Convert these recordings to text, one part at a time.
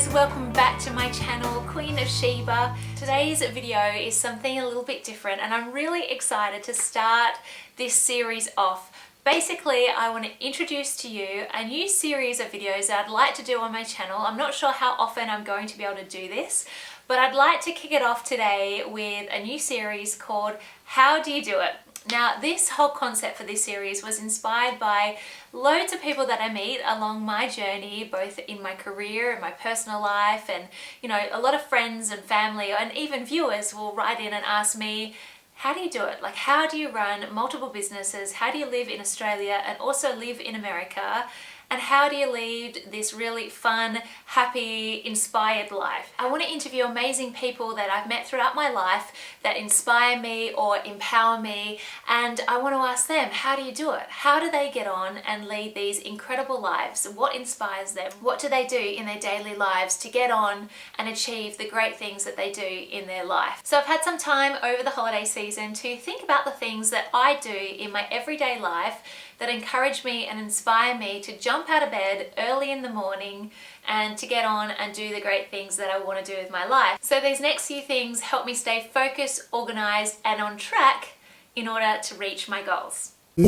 guys, welcome back to my channel, Queen of Sheba. Today's video is something a little bit different and I'm really excited to start this series off. Basically, I want to introduce to you a new series of videos that I'd like to do on my channel. I'm not sure how often I'm going to be able to do this, but I'd like to kick it off today with a new series called How Do You Do It? Now, this whole concept for this series was inspired by loads of people that I meet along my journey, both in my career and my personal life, and a lot of friends and family and even viewers will write in and ask me, how do you do it? Like, how do you run multiple businesses? How do you live in Australia and also live in America? And how do you lead this really fun, happy, inspired life? I want to interview amazing people that I've met throughout my life that inspire me or empower me, and I want to ask them, how do you do it? How do they get on and lead these incredible lives? What inspires them? What do they do in their daily lives to get on and achieve the great things that they do in their life? So I've had some time over the holiday season to think about the things that I do in my everyday life that encourage me and inspire me to jump out of bed early in the morning and to get on and do the great things that I want to do with my life. So these next few things help me stay focused, organized, and on track in order to reach my goals. Okay,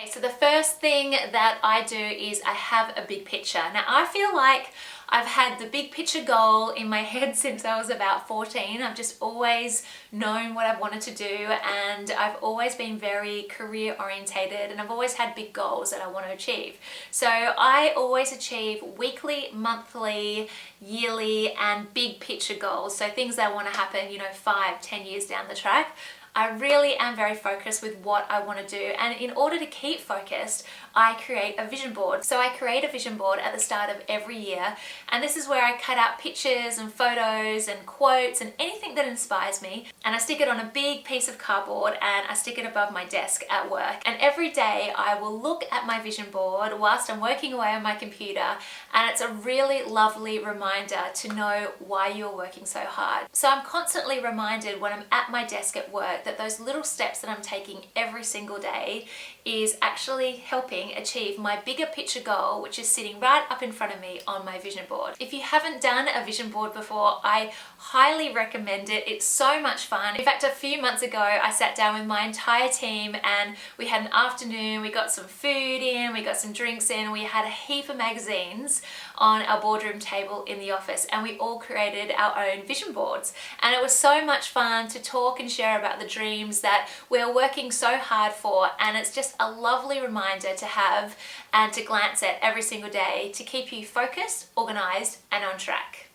so the first thing that I do is I have a big picture. Now, I feel like I've had the big picture goal in my head since I was about 14. I've just always known what I've wanted to do, and I've always been very career orientated, and I've always had big goals that I want to achieve. So I always achieve weekly, monthly, yearly, and big picture goals. So things that want to happen, 5-10 years down the track. I really am very focused with what I want to do, and in order to keep focused, I create a vision board. So I create a vision board at the start of every year, and this is where I cut out pictures and photos and quotes and anything that inspires me, and I stick it on a big piece of cardboard and I stick it above my desk at work. And every day I will look at my vision board whilst I'm working away on my computer, and it's a really lovely reminder to know why you're working so hard. So I'm constantly reminded when I'm at my desk at work that those little steps that I'm taking every single day is actually helping achieve my bigger picture goal, which is sitting right up in front of me on my vision board. If you haven't done a vision board before, I highly recommend it. It's so much fun. In fact, a few months ago, I sat down with my entire team and we had an afternoon, we got some food in, we got some drinks in, we had a heap of magazines on our boardroom table in the office, and we all created our own vision boards. And it was so much fun to talk and share about the dreams that we're working so hard for, and it's just a lovely reminder to have and to glance at every single day to keep you focused, organized, and on track.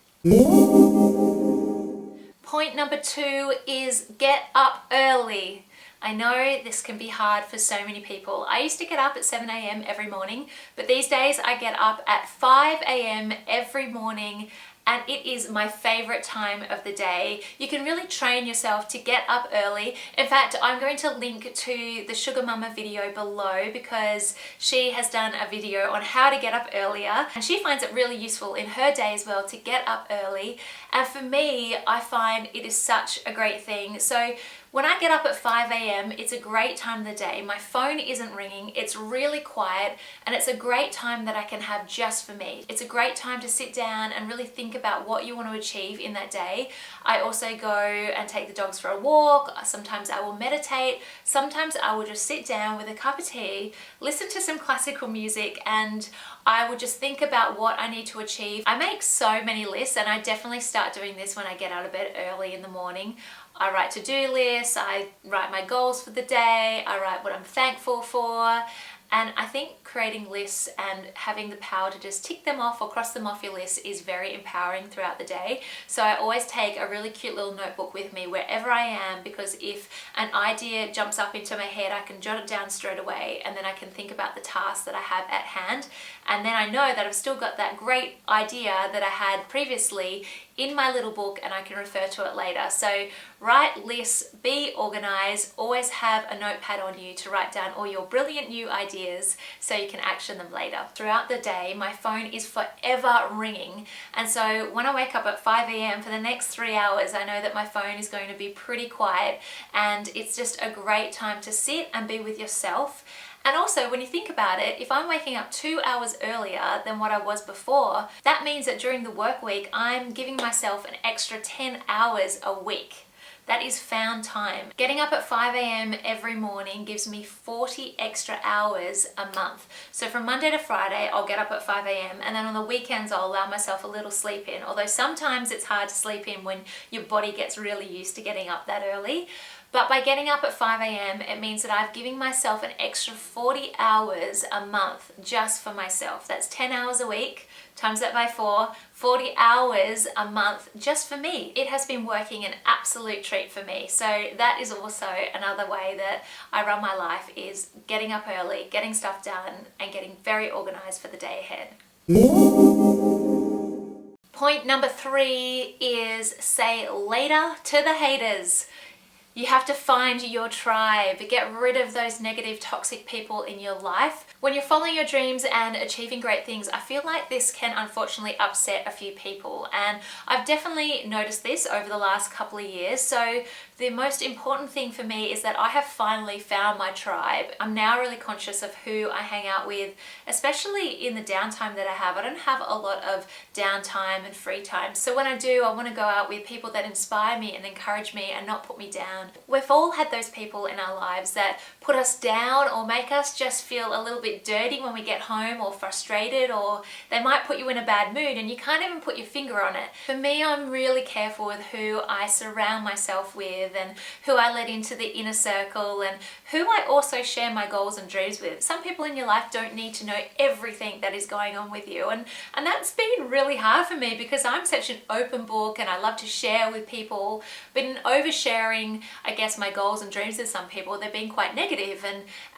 Point number 2 is get up early. I know this can be hard for so many people. I used to get up at 7 a.m. every morning, but these days I get up at 5 a.m. every morning, and it is my favorite time of the day. You can really train yourself to get up early. In fact, I'm going to link to the Sugar Mama video below because she has done a video on how to get up earlier, and she finds it really useful in her day as well to get up early. And for me, I find it is such a great thing. So when I get up at 5 a.m, it's a great time of the day. My phone isn't ringing, it's really quiet, and it's a great time that I can have just for me. It's a great time to sit down and really think about what you want to achieve in that day. I also go and take the dogs for a walk. Sometimes I will meditate. Sometimes I will just sit down with a cup of tea, listen to some classical music, and I will just think about what I need to achieve. I make so many lists, and I definitely start doing this when I get out of bed early in the morning. I write to-do lists, I write my goals for the day, I write what I'm thankful for, and I think creating lists and having the power to just tick them off or cross them off your list is very empowering throughout the day. So I always take a really cute little notebook with me wherever I am, because if an idea jumps up into my head, I can jot it down straight away, and then I can think about the task that I have at hand, and then I know that I've still got that great idea that I had previously in my little book and I can refer to it later. So write lists, be organized, always have a notepad on you to write down all your brilliant new ideas so you can action them later. Throughout the day, my phone is forever ringing, and so when I wake up at 5 a.m. for the next 3 hours, I know that my phone is going to be pretty quiet, and it's just a great time to sit and be with yourself And also, when you think about it, if I'm waking up 2 hours earlier than what I was before, that means that during the work week, I'm giving myself an extra 10 hours a week. That is found time. Getting up at 5 a.m. every morning gives me 40 extra hours a month. So from Monday to Friday, I'll get up at 5 a.m. and then on the weekends, I'll allow myself a little sleep in. Although sometimes it's hard to sleep in when your body gets really used to getting up that early. But by getting up at 5 a.m., it means that I've given myself an extra 40 hours a month just for myself. That's 10 hours a week, times that by 4, 40 hours a month just for me. It has been working an absolute treat for me. So that is also another way that I run my life, is getting up early, getting stuff done, and getting very organized for the day ahead. Point number 3 is say later to the haters. You have to find your tribe. Get rid of those negative, toxic people in your life. When you're following your dreams and achieving great things, I feel like this can unfortunately upset a few people. And I've definitely noticed this over the last couple of years. So the most important thing for me is that I have finally found my tribe. I'm now really conscious of who I hang out with, especially in the downtime that I have. I don't have a lot of downtime and free time. So when I do, I want to go out with people that inspire me and encourage me and not put me down. We've all had those people in our lives that put us down or make us just feel a little bit dirty when we get home, or frustrated, or they might put you in a bad mood and you can't even put your finger on it. For me, I'm really careful with who I surround myself with and who I let into the inner circle and who I also share my goals and dreams with. Some people in your life don't need to know everything that is going on with you, and that's been really hard for me because I'm such an open book and I love to share with people, but in oversharing, I guess, my goals and dreams with some people, they've been quite negative,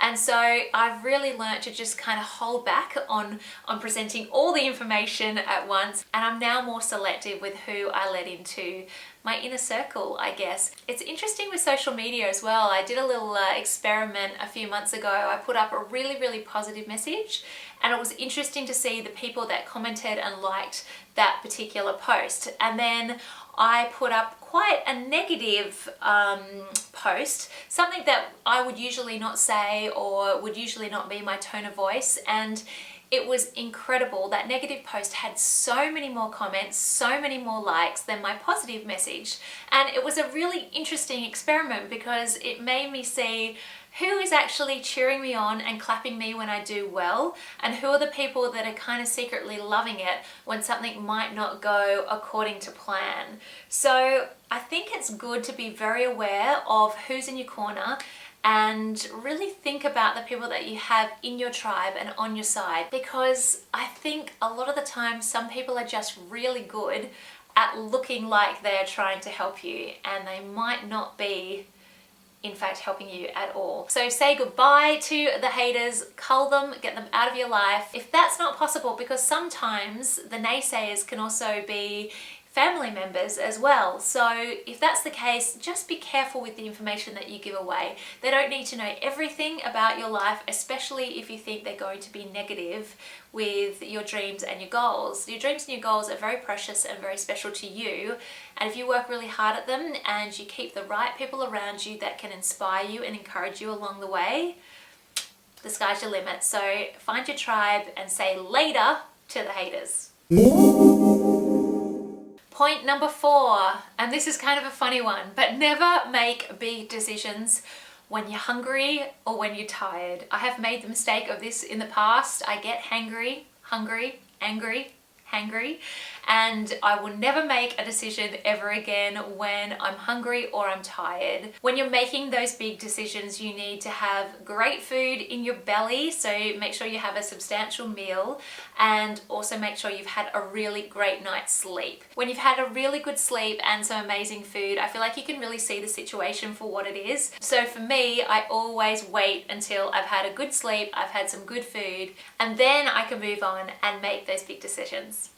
and so I've really learned to just kind of hold back on presenting all the information at once, and I'm now more selective with who I let into my inner circle, I guess. It's interesting with social media as well. I did a little experiment a few months ago. I put up a really, really positive message, and it was interesting to see the people that commented and liked that particular post. And then I put up quite a negative post, something that I would usually not say or would usually not be my tone of voice, and it was incredible. That negative post had so many more comments, so many more likes than my positive message. And it was a really interesting experiment because it made me see who is actually cheering me on and clapping me when I do well, and who are the people that are kind of secretly loving it when something might not go according to plan. So I think it's good to be very aware of who's in your corner and really think about the people that you have in your tribe and on your side, because I think a lot of the time some people are just really good at looking like they're trying to help you, and they might not be in fact helping you at all. So say goodbye to the haters, cull them, get them out of your life if that's not possible, because sometimes the naysayers can also be family members as well. So if that's the case, just be careful with the information that you give away. They don't need to know everything about your life, especially if you think they're going to be negative with your dreams and your goals. Your dreams and your goals are very precious and very special to you, and if you work really hard at them and you keep the right people around you that can inspire you and encourage you along the way, the sky's your limit. So find your tribe and say later to the haters. Point number 4, and this is kind of a funny one, but never make big decisions when you're hungry or when you're tired. I have made the mistake of this in the past. I get hangry, angry, and I will never make a decision ever again when I'm hungry or I'm tired. When you're making those big decisions, you need to have great food in your belly, so make sure you have a substantial meal, and also make sure you've had a really great night's sleep. When you've had a really good sleep and some amazing food, I feel like you can really see the situation for what it is. So for me, I always wait until I've had a good sleep, I've had some good food, and then I can move on and make those big decisions.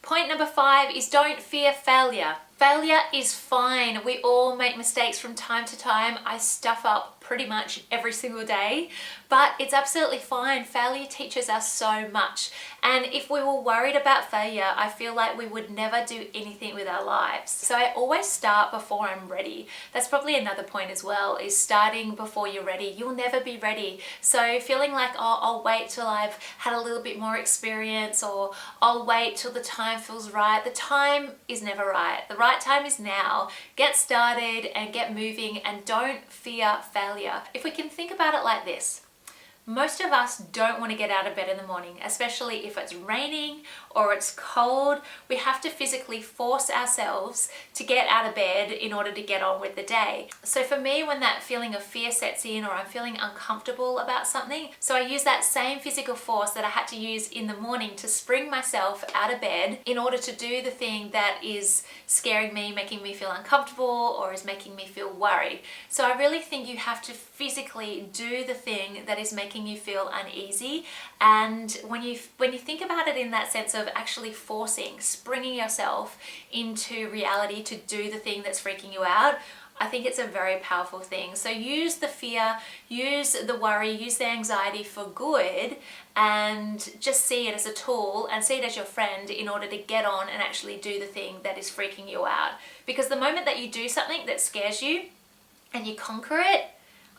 Point number 5 is don't fear failure. Failure is fine. We all make mistakes from time to time. I stuff up pretty much every single day, but it's absolutely fine. Failure teaches us so much. And if we were worried about failure, I feel like we would never do anything with our lives. So I always start before I'm ready. That's probably another point as well, is starting before you're ready. You'll never be ready. So feeling like, oh, I'll wait till I've had a little bit more experience, or I'll wait till the time feels right. The time is never right. The right time is now. Get started and get moving, and don't fear failure. If we can think about it like this, most of us don't want to get out of bed in the morning, especially if it's raining or it's cold. We have to physically force ourselves to get out of bed in order to get on with the day. So for me, when that feeling of fear sets in, or I'm feeling uncomfortable about something, so I use that same physical force that I had to use in the morning to spring myself out of bed in order to do the thing that is scaring me, making me feel uncomfortable, or is making me feel worried. So I really think you have to physically do the thing that is making you feel uneasy. And when you think about it in that sense of actually springing yourself into reality to do the thing that's freaking you out, I think it's a very powerful thing. So use the fear, use the worry, use the anxiety for good, and just see it as a tool and see it as your friend in order to get on and actually do the thing that is freaking you out. Because the moment that you do something that scares you and you conquer it,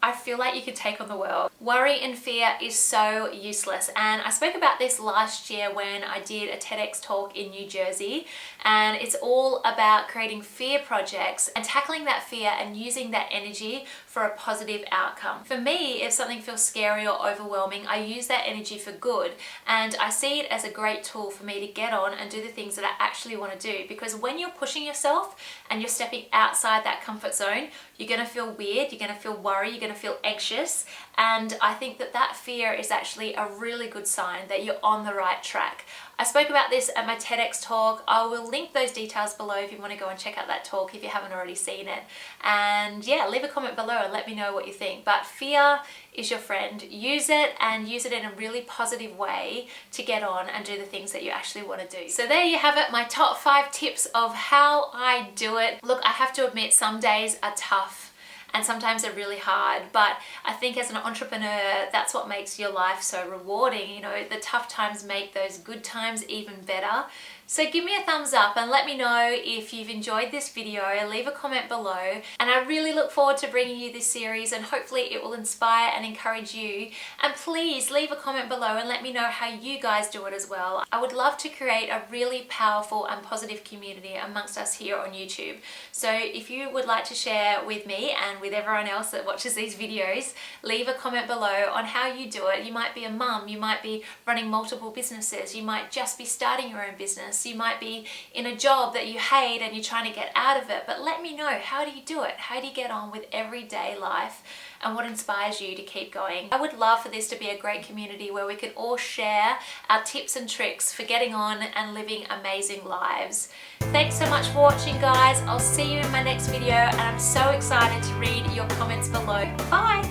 I feel like you could take on the world. Worry and fear is so useless. And I spoke about this last year when I did a TEDx talk in New Jersey. And it's all about creating fear projects and tackling that fear and using that energy for a positive outcome. For me, if something feels scary or overwhelming, I use that energy for good. And I see it as a great tool for me to get on and do the things that I actually want to do. Because when you're pushing yourself and you're stepping outside that comfort zone, you're going to feel weird, you're going to feel worried, you're going to feel anxious. And I think that that fear is actually a really good sign that you're on the right track. I spoke about this at my TEDx talk. I will link those details below if you want to go and check out that talk if you haven't already seen it. And yeah, leave a comment below and let me know what you think. But fear is your friend. Use it, and use it in a really positive way to get on and do the things that you actually want to do. So there you have it, my top 5 tips of how I do it. Look, I have to admit, some days are tough and sometimes they're really hard, but I think as an entrepreneur, that's what makes your life so rewarding. You know, the tough times make those good times even better. So give me a thumbs up and let me know if you've enjoyed this video. Leave a comment below, and I really look forward to bringing you this series, and hopefully it will inspire and encourage you. And please leave a comment below and let me know how you guys do it as well. I would love to create a really powerful and positive community amongst us here on YouTube. So if you would like to share with me and with everyone else that watches these videos, leave a comment below on how you do it. You might be a mum, you might be running multiple businesses, you might just be starting your own business, you might be in a job that you hate and you're trying to get out of it, but let me know, how do you do it? How do you get on with everyday life, and what inspires you to keep going? I would love for this to be a great community where we can all share our tips and tricks for getting on and living amazing lives. Thanks so much for watching, guys. I'll see you in my next video, and I'm so excited to read your comments below. Bye!